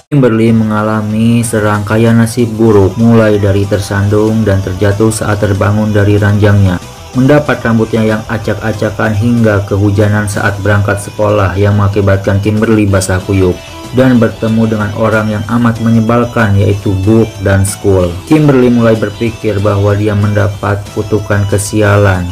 Kimberly mengalami serangkaian nasib buruk, mulai dari tersandung dan terjatuh saat terbangun dari ranjangnya, mendapat rambutnya yang acak-acakan hingga kehujanan saat berangkat sekolah yang mengakibatkan Kimberly basah kuyup, dan bertemu dengan orang yang amat menyebalkan yaitu Book dan Skull. Kimberly mulai berpikir bahwa dia mendapat kutukan kesialan.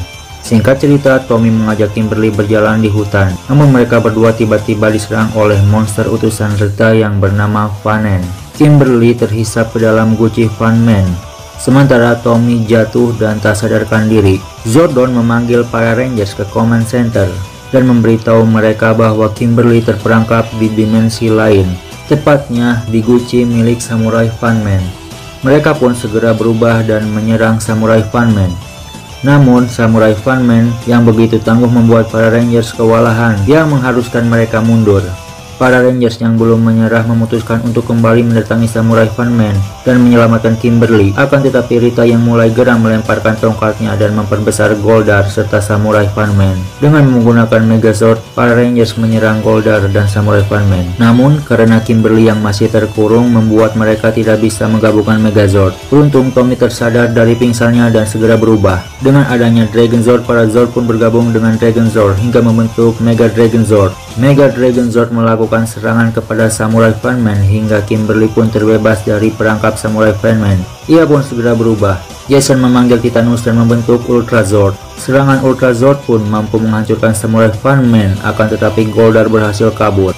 Singkat cerita, Tommy mengajak Kimberly berjalan di hutan, namun mereka berdua tiba-tiba diserang oleh monster utusan Rita yang bernama Vanen. Kimberly terhisap ke dalam guci Van-Man, sementara Tommy jatuh dan tak sadarkan diri. Zordon memanggil para Rangers ke Command Center dan memberitahu mereka bahwa Kimberly terperangkap di dimensi lain, tepatnya di guci milik Samurai Van-Man. Mereka pun segera berubah dan menyerang Samurai Van-Man. Namun, Samurai Van-Man yang begitu tangguh membuat para Rangers kewalahan yang mengharuskan mereka mundur. Para Rangers yang belum menyerah memutuskan untuk kembali mendatangi Samurai Van-Man dan menyelamatkan Kimberly. Akan tetapi Rita yang mulai geram melemparkan tongkatnya dan memperbesar Goldar serta Samurai Van-Man. Dengan menggunakan Megazord, para Rangers menyerang Goldar dan Samurai Van-Man. Namun, karena Kimberly yang masih terkurung membuat mereka tidak bisa menggabungkan Megazord. Beruntung Tommy tersadar dari pingsannya dan segera berubah. Dengan adanya Dragon Zord, para Zord pun bergabung dengan Dragon Zord hingga membentuk Mega Dragon Zord. Mega Dragon Zord melakukan serangan kepada Samurai Van-Man hingga Kimberly pun terbebas dari perangkap Samurai Van-Man. Ia pun segera berubah. Jason memanggil Titanus dan membentuk Ultra Zord. Serangan Ultra Zord pun mampu menghancurkan Samurai Van-Man, akan tetapi Goldar berhasil kabur.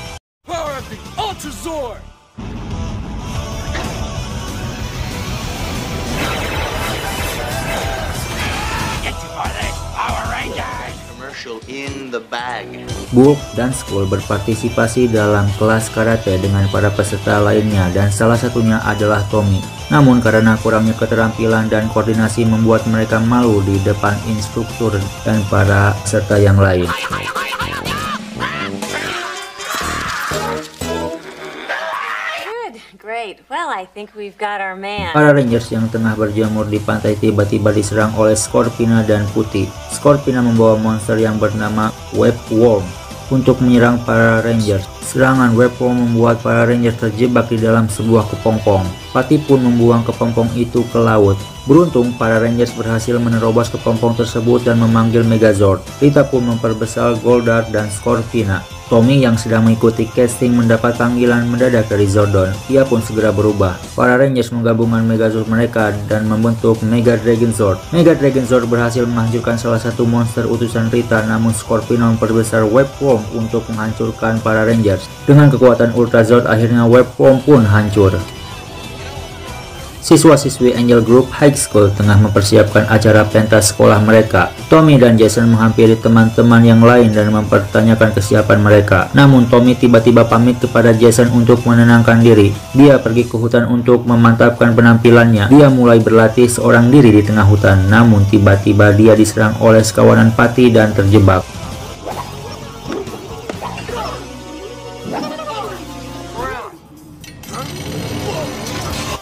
In the bag. Book dan Skull berpartisipasi dalam kelas karate dengan para peserta lainnya dan salah satunya adalah Tommy. Namun karena kurangnya keterampilan dan koordinasi membuat mereka malu di depan instruktur dan para peserta yang lain. Para Rangers yang tengah berjemur di pantai tiba-tiba diserang oleh Scorpina dan Putih. Scorpina membawa monster yang bernama Webworm untuk menyerang para Rangers. Serangan Webworm membuat para Rangers terjebak di dalam sebuah kepompong. Patty pun membuang kepompong itu ke laut. Beruntung, para Rangers berhasil menerobos kepompong tersebut dan memanggil Megazord. Rita pun memperbesar Goldar dan Scorpina. Tommy yang sedang mengikuti casting mendapat panggilan mendadak dari Zordon. Ia pun segera berubah. Para Rangers menggabungkan Megazord mereka dan membentuk Mega Dragon Zord. Mega Dragon Zord berhasil menghancurkan salah satu monster utusan Rita, namun Scorpina memperbesar Webworm untuk menghancurkan para Rangers. Dengan kekuatan Ultra Zord, akhirnya Webworm pun hancur. Siswa-siswi Angel Group High School tengah mempersiapkan acara pentas sekolah mereka. Tommy dan Jason menghampiri teman-teman yang lain dan mempertanyakan kesiapan mereka. Namun Tommy tiba-tiba pamit kepada Jason untuk menenangkan diri. Dia pergi ke hutan untuk memantapkan penampilannya. Dia mulai berlatih seorang diri di tengah hutan. Namun tiba-tiba dia diserang oleh sekawanan Patty dan terjebak.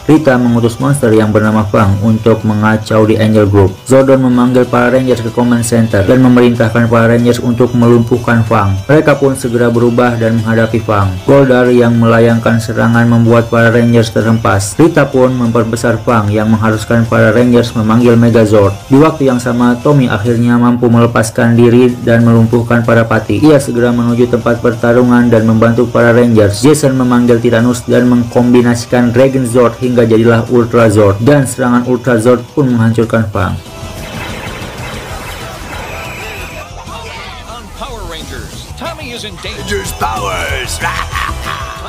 Rita mengutus monster yang bernama Fang untuk mengacau di Angel Group. Zordon memanggil para Rangers ke Command Center dan memerintahkan para Rangers untuk melumpuhkan Fang. Mereka pun segera berubah dan menghadapi Fang. Goldar yang melayangkan serangan membuat para Rangers terhempas. Rita pun memperbesar Fang yang mengharuskan para Rangers memanggil Megazord. Di waktu yang sama, Tommy akhirnya mampu melepaskan diri dan melumpuhkan para Patty. Ia segera menuju tempat pertarungan dan membantu para Rangers. Jason memanggil Titanus dan mengkombinasikan Dragon Zord hingga jadilah Ultra Zord, dan serangan Ultra Zord pun menghancurkan Fang.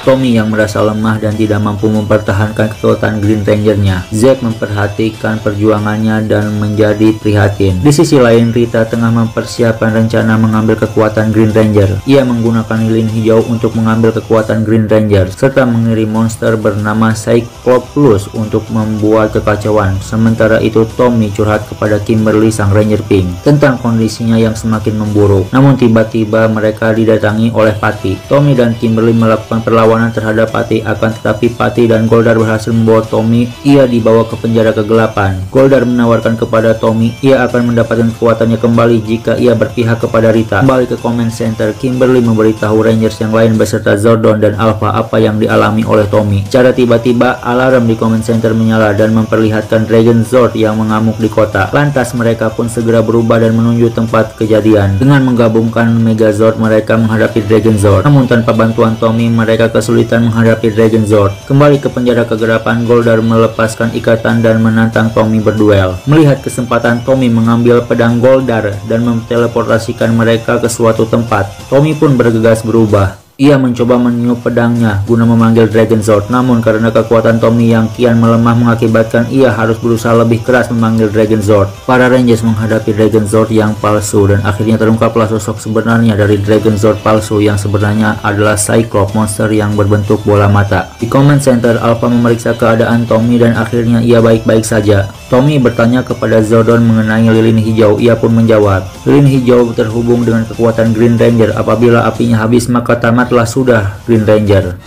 Tommy yang merasa lemah dan tidak mampu mempertahankan kekuatan Green Ranger-nya. Zack memperhatikan perjuangannya dan menjadi prihatin. Di sisi lain, Rita tengah mempersiapkan rencana mengambil kekuatan Green Ranger. Ia menggunakan lilin hijau untuk mengambil kekuatan Green Ranger, serta mengirim monster bernama Cyclops untuk membuat kekacauan. Sementara itu, Tommy curhat kepada Kimberly sang Ranger Pink tentang kondisinya yang semakin memburuk. Namun tiba-tiba mereka didatangi oleh Patty. Tommy dan Kimberly melakukan perlawanan perlawanan terhadap Patty, akan tetapi Patty dan Goldar berhasil membawa Tommy. Ia dibawa ke penjara kegelapan. Goldar menawarkan kepada Tommy ia akan mendapatkan kekuatannya kembali jika ia berpihak kepada Rita. Kembali ke Command Center, Kimberly memberitahu Rangers yang lain beserta Zordon dan Alpha apa yang dialami oleh Tommy. Secara tiba-tiba alarm di Command Center menyala dan memperlihatkan Dragon Zord yang mengamuk di kota. Lantas mereka pun segera berubah dan menuju tempat kejadian. Dengan menggabungkan Megazord, mereka menghadapi Dragon Zord. Namun tanpa bantuan Tommy, mereka kesulitan menghadapi Dragon Zord. Kembali ke penjara kegelapan, Goldar melepaskan ikatan dan menantang Tommy berduel. Melihat kesempatan, Tommy mengambil pedang Goldar dan menteleportasikan mereka ke suatu tempat. Tommy pun bergegas berubah. Ia mencoba meniup pedangnya guna memanggil Dragon Zord, namun karena kekuatan Tommy yang kian melemah mengakibatkan ia harus berusaha lebih keras memanggil Dragon Zord. Para Rangers menghadapi Dragon Zord yang palsu dan akhirnya terungkaplah sosok sebenarnya dari Dragon Zord palsu yang sebenarnya adalah Cyclops, monster yang berbentuk bola mata. Di Command Center, Alpha memeriksa keadaan Tommy dan akhirnya ia baik-baik saja. Tommy bertanya kepada Zordon mengenai lilin hijau. Ia pun menjawab, lilin hijau terhubung dengan kekuatan Green Ranger. Apabila apinya habis maka tamatlah sudah Green Ranger.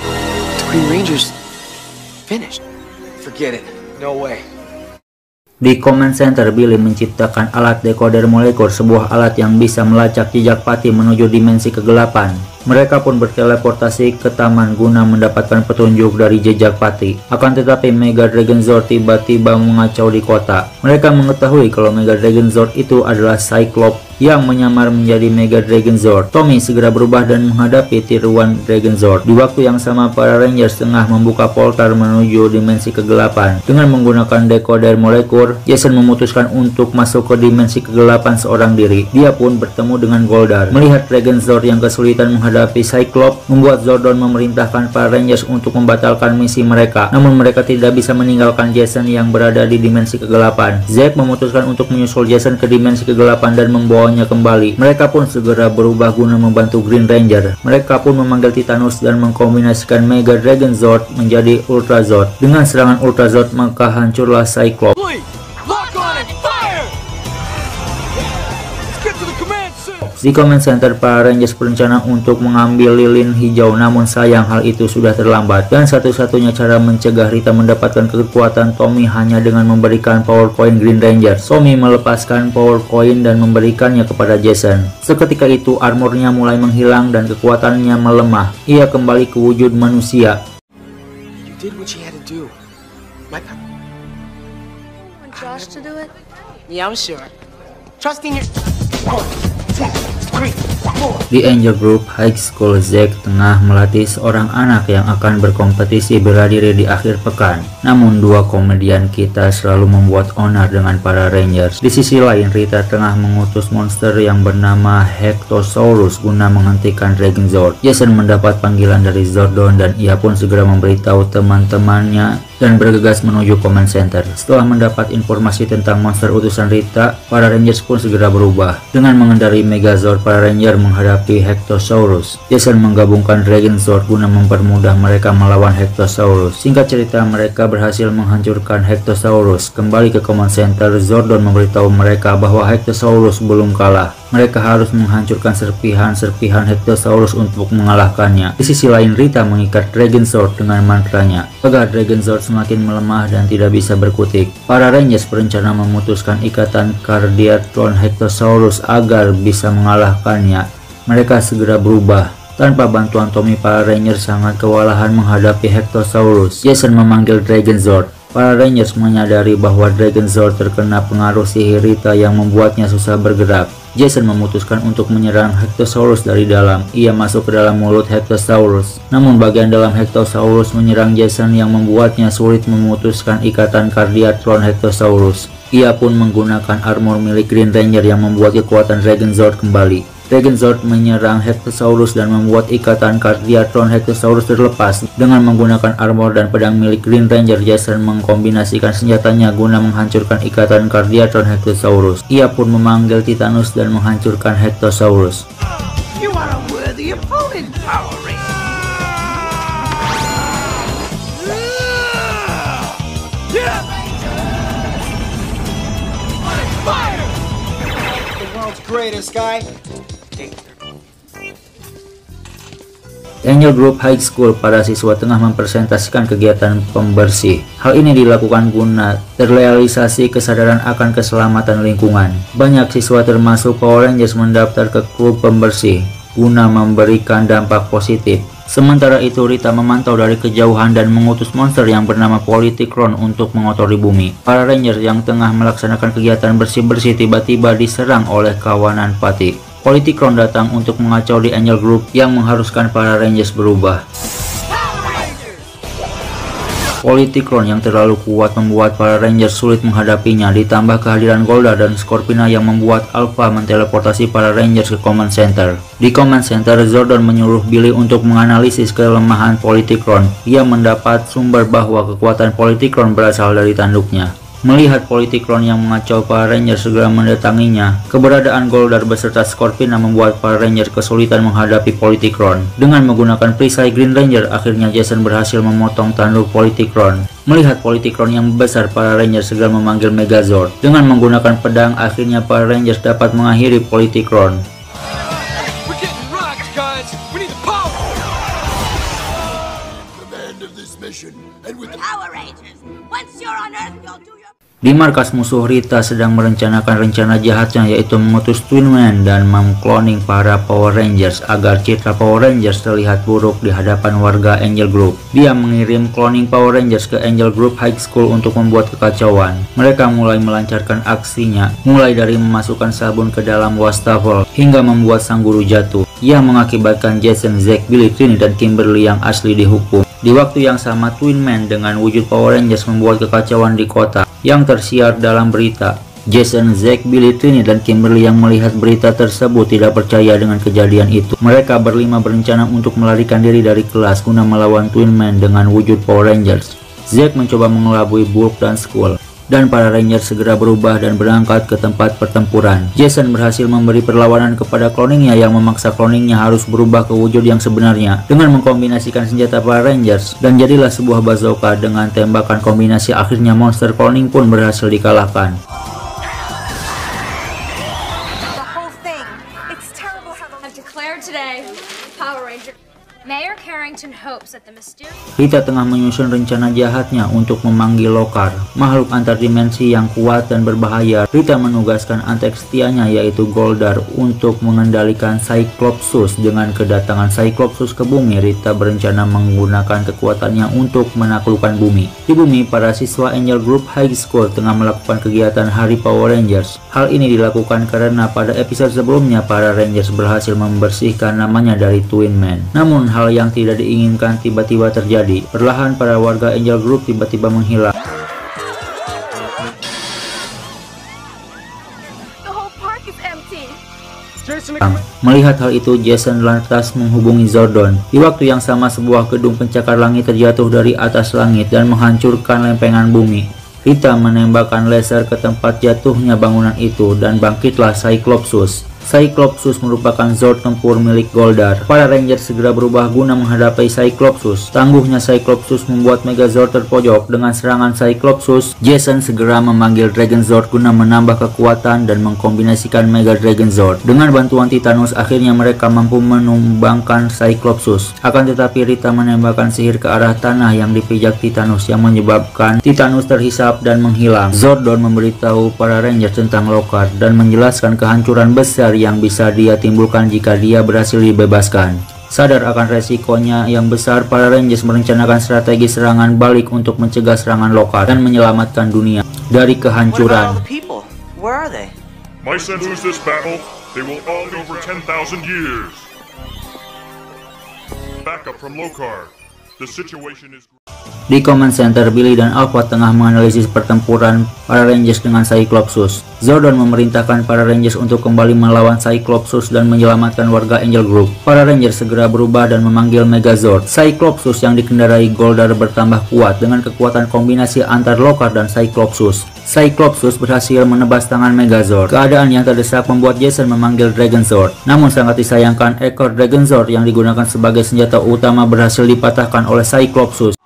Green Ranger's finished. Forget it. No way. Di Command Center, Billy menciptakan alat dekoder molekul, sebuah alat yang bisa melacak jejak Patty menuju dimensi kegelapan. Mereka pun berteleportasi ke taman guna mendapatkan petunjuk dari jejak Patty. Akan tetapi Mega Dragon Zord tiba-tiba mengacau di kota. Mereka mengetahui kalau Mega Dragon Zord itu adalah Cyclops yang menyamar menjadi Mega Dragon Zord. Tommy segera berubah dan menghadapi Tier 1 Dragon Zord. Di waktu yang sama, para Rangers tengah membuka portal menuju dimensi kegelapan. Dengan menggunakan dekoder molekul, Jason memutuskan untuk masuk ke dimensi kegelapan seorang diri. Dia pun bertemu dengan Goldar. Melihat Dragon Zord yang kesulitan menghadapi Cyclops, membuat Zordon memerintahkan para Rangers untuk membatalkan misi mereka. Namun mereka tidak bisa meninggalkan Jason yang berada di dimensi kegelapan. Zack memutuskan untuk menyusul Jason ke dimensi kegelapan dan membawanya kembali. Mereka pun segera berubah guna membantu Green Ranger. Mereka pun memanggil Titanus dan mengkombinasikan Mega Dragon Zord menjadi Ultra Zord. Dengan serangan Ultra Zord maka hancurlah Cyclops. Di Command Center, para Rangers berencana untuk mengambil lilin hijau, namun sayang hal itu sudah terlambat. Dan satu-satunya cara mencegah Rita mendapatkan kekuatan Tommy hanya dengan memberikan power coin Green Ranger. Tommy melepaskan power coin dan memberikannya kepada Jason. Seketika itu armornya mulai menghilang dan kekuatannya melemah. Ia kembali ke wujud manusia. You did what you had to do. Want Josh to do it? Yeah, I'm sure. Trusting your... Di Angel Group High School, Zack tengah melatih seorang anak yang akan berkompetisi bela diri di akhir pekan. Namun dua komedian kita selalu membuat onar dengan para Rangers. Di sisi lain, Rita tengah mengutus monster yang bernama Hectosaurus guna menghentikan Dragon Zord. Jason mendapat panggilan dari Zordon dan ia pun segera memberitahu teman-temannya dan bergegas menuju Command Center. Setelah mendapat informasi tentang monster utusan Rita, para Rangers pun segera berubah. Dengan mengendarai Megazord, para Ranger menghadapi Hectosaurus. Jason menggabungkan Dragon Zord guna mempermudah mereka melawan Hectosaurus. Singkat cerita, mereka berhasil menghancurkan Hectosaurus. Kembali ke Command Center, Zordon memberitahu mereka bahwa Hectosaurus belum kalah. Mereka harus menghancurkan serpihan-serpihan Hectosaurus untuk mengalahkannya. Di sisi lain, Rita mengikat Dragon Zord dengan mantranya agar Dragon Zord semakin melemah dan tidak bisa berkutik. Para Rangers berencana memutuskan ikatan Cardiathlon Hectosaurus agar bisa mengalahkannya. Mereka segera berubah. Tanpa bantuan Tommy, para Rangers sangat kewalahan menghadapi Hectosaurus. Jason memanggil Dragon Zord. Para Rangers menyadari bahwa Dragon Zord terkena pengaruh sihir Rita yang membuatnya susah bergerak. Jason memutuskan untuk menyerang Hectosaurus dari dalam. Ia masuk ke dalam mulut Hectosaurus. Namun bagian dalam Hectosaurus menyerang Jason yang membuatnya sulit memutuskan ikatan Cardiathlon Hectosaurus. Ia pun menggunakan armor milik Green Ranger yang membuat kekuatan Dragon Zord kembali. Dragon Zord menyerang Hectosaurus dan membuat ikatan Cardiathlon Hectosaurus terlepas. Dengan menggunakan armor dan pedang milik Green Ranger, Jason mengkombinasikan senjatanya guna menghancurkan ikatan Cardiathlon Hectosaurus. Ia pun memanggil Titanus dan menghancurkan Hectosaurus. You are a worthy opponent, Power Ranger. The world's greatest guy. Angel Grove High School, para siswa tengah mempresentasikan kegiatan pembersih. Hal ini dilakukan guna terrealisasi kesadaran akan keselamatan lingkungan. Banyak siswa termasuk Power Rangers mendaftar ke klub pembersih guna memberikan dampak positif. Sementara itu, Rita memantau dari kejauhan dan mengutus monster yang bernama Politicron untuk mengotori bumi. Para Rangers yang tengah melaksanakan kegiatan bersih-bersih tiba-tiba diserang oleh kawanan Patty. Politicron datang untuk mengacau di Angel Grove yang mengharuskan para Rangers berubah. Politicron yang terlalu kuat membuat para Rangers sulit menghadapinya, ditambah kehadiran Goldar dan Scorpina yang membuat Alpha menteleportasi para Rangers ke Command Center. Di Command Center, Zordon menyuruh Billy untuk menganalisis kelemahan Politicron. Ia mendapat sumber bahwa kekuatan Politicron berasal dari tanduknya. Melihat Politicron yang mengacau, para Rangers segera mendatanginya. Keberadaan Goldar beserta Scorpina membuat para Rangers kesulitan menghadapi Politicron. Dengan menggunakan perisai Green Ranger, akhirnya Jason berhasil memotong tanduk Politicron. Melihat Politicron yang besar, para Rangers segera memanggil Megazord. Dengan menggunakan pedang, akhirnya para Rangers dapat mengakhiri Politicron. Di markas musuh, Rita sedang merencanakan rencana jahatnya, yaitu mengutus Twin Man dan mengkloning para Power Rangers agar citra Power Rangers terlihat buruk di hadapan warga Angel Grove. Dia mengirim cloning Power Rangers ke Angel Grove High School untuk membuat kekacauan. Mereka mulai melancarkan aksinya, mulai dari memasukkan sabun ke dalam wastafel hingga membuat sang guru jatuh, yang mengakibatkan Jason, Zack, Billy, Trini, dan Kimberly yang asli dihukum. Di waktu yang sama, Twin Man dengan wujud Power Rangers membuat kekacauan di kota yang tersiar dalam berita. Jason, Zack, Billy, Trini, dan Kimberly yang melihat berita tersebut tidak percaya dengan kejadian itu. Mereka berlima berencana untuk melarikan diri dari kelas guna melawan Twin Man dengan wujud Power Rangers. Zack mencoba mengelabui Bulk dan Skull, dan para Rangers segera berubah dan berangkat ke tempat pertempuran. Jason berhasil memberi perlawanan kepada kloningnya yang memaksa kloningnya harus berubah ke wujud yang sebenarnya dengan mengkombinasikan senjata para Rangers, dan jadilah sebuah bazooka. Dengan tembakan kombinasi, akhirnya monster kloning pun berhasil dikalahkan. Rita tengah menyusun rencana jahatnya untuk memanggil Lokar, makhluk antar dimensi yang kuat dan berbahaya. Rita menugaskan antek setianya, yaitu Goldar, untuk mengendalikan Cyclopsus. Dengan kedatangan Cyclopsus ke bumi, Rita berencana menggunakan kekuatannya untuk menaklukkan bumi. Di bumi, para siswa Angel Grove High School tengah melakukan kegiatan Hari Power Rangers. Hal ini dilakukan karena pada episode sebelumnya para Rangers berhasil membersihkan namanya dari Twin Man. Namun hal yang tidak diinginkan tiba-tiba terjadi. Perlahan para warga Angel Grove tiba-tiba menghilang. Melihat hal itu, Jason lantas menghubungi Zordon. Di waktu yang sama, sebuah gedung pencakar langit terjatuh dari atas langit dan menghancurkan lempengan bumi. Rita menembakkan laser ke tempat jatuhnya bangunan itu dan bangkitlah Cyclopsus. Cyclopsus merupakan Zord tempur milik Goldar. Para Rangers segera berubah guna menghadapi Cyclopsus. Tangguhnya Cyclopsus membuat Megazord terpojok. Dengan serangan Cyclopsus, Jason segera memanggil Dragon Zord guna menambah kekuatan dan mengkombinasikan Mega Dragon Zord. Dengan bantuan Titanus, akhirnya mereka mampu menumbangkan Cyclopsus. Akan tetapi Rita menembakkan sihir ke arah tanah yang dipijak Titanus yang menyebabkan Titanus terhisap dan menghilang. Zordon memberitahu para Rangers tentang Lokar dan menjelaskan kehancuran besar yang bisa dia timbulkan jika dia berhasil dibebaskan. Sadar akan resikonya yang besar, para Rangers merencanakan strategi serangan balik untuk mencegah serangan Lokar dan menyelamatkan dunia dari kehancuran. My son lose this battle, they will all live over 10,000 years. Backup from Lokar. The situation is... Di Command Center, Billy dan Alpha tengah menganalisis pertempuran para Rangers dengan Cyclopsus. Zordon memerintahkan para Rangers untuk kembali melawan Cyclopsus dan menyelamatkan warga Angel Grove. Para Rangers segera berubah dan memanggil Megazord. Cyclopsus yang dikendarai Goldar bertambah kuat dengan kekuatan kombinasi antar Lokar dan Cyclopsus. Cyclopsus berhasil menebas tangan Megazord. Keadaan yang terdesak membuat Jason memanggil Dragon Zord. Namun sangat disayangkan, ekor Dragon Zord yang digunakan sebagai senjata utama berhasil dipatahkan oleh Cyclopsus.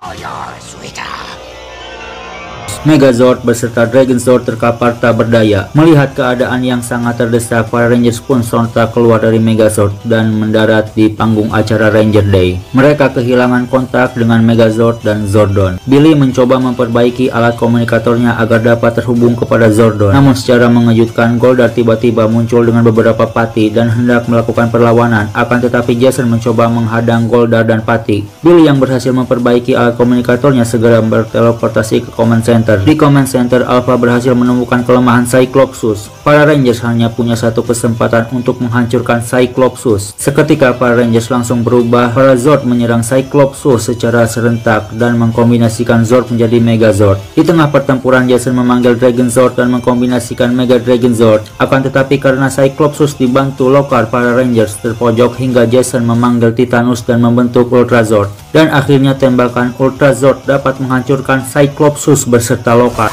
Megazord beserta Dragonzord terkapar tak berdaya. Melihat keadaan yang sangat terdesak, para Rangers pun sontak keluar dari Megazord dan mendarat di panggung acara Ranger Day. Mereka kehilangan kontak dengan Megazord dan Zordon. Billy mencoba memperbaiki alat komunikatornya agar dapat terhubung kepada Zordon. Namun secara mengejutkan, Goldar tiba-tiba muncul dengan beberapa pati dan hendak melakukan perlawanan. Akan tetapi Jason mencoba menghadang Goldar dan pati. Billy yang berhasil memperbaiki alat komunikatornya segera berteleportasi ke Command Center. Di Command Center, Alpha berhasil menemukan kelemahan Cyclopsus. Para Rangers hanya punya satu kesempatan untuk menghancurkan Cyclopsus. Seketika para Rangers langsung berubah. Para Zord menyerang Cyclopsus secara serentak dan mengkombinasikan Zord menjadi Megazord. Di tengah pertempuran, Jason memanggil Dragonzord dan mengkombinasikan Mega Dragonzord. Akan tetapi karena Cyclopsus dibantu Lokar, para Rangers terpojok hingga Jason memanggil Titanus dan membentuk Ultrazord. Dan akhirnya tembakan Ultrazord dapat menghancurkan Cyclopsus beserta Lokar.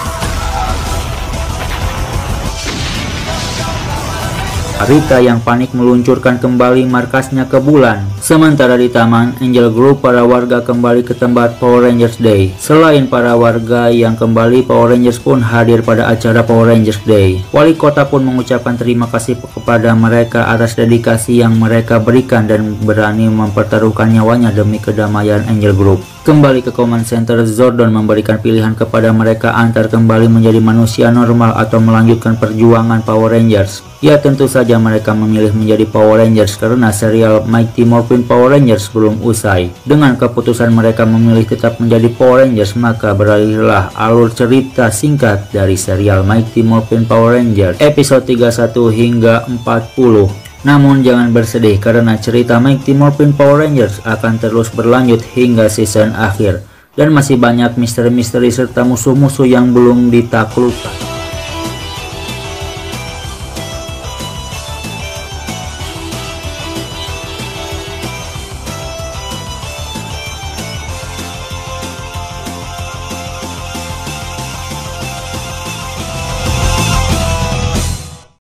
Rita yang panik meluncurkan kembali markasnya ke bulan. Sementara di taman, Angel Group, para warga kembali ke tempat Power Rangers Day. Selain para warga yang kembali, Power Rangers pun hadir pada acara Power Rangers Day. Wali kota pun mengucapkan terima kasih kepada mereka atas dedikasi yang mereka berikan dan berani mempertaruhkan nyawanya demi kedamaian Angel Group. Kembali ke Command Center, Zordon memberikan pilihan kepada mereka antar kembali menjadi manusia normal atau melanjutkan perjuangan Power Rangers. Ya, tentu saja mereka memilih menjadi Power Rangers karena serial Mighty Morphin Power Rangers belum usai. Dengan keputusan mereka memilih tetap menjadi Power Rangers, maka beralihlah alur cerita singkat dari serial Mighty Morphin Power Rangers episode 31 hingga 40. Namun jangan bersedih karena cerita Mighty Morphin Power Rangers akan terus berlanjut hingga season akhir. Dan masih banyak misteri-misteri serta musuh-musuh yang belum ditaklukkan.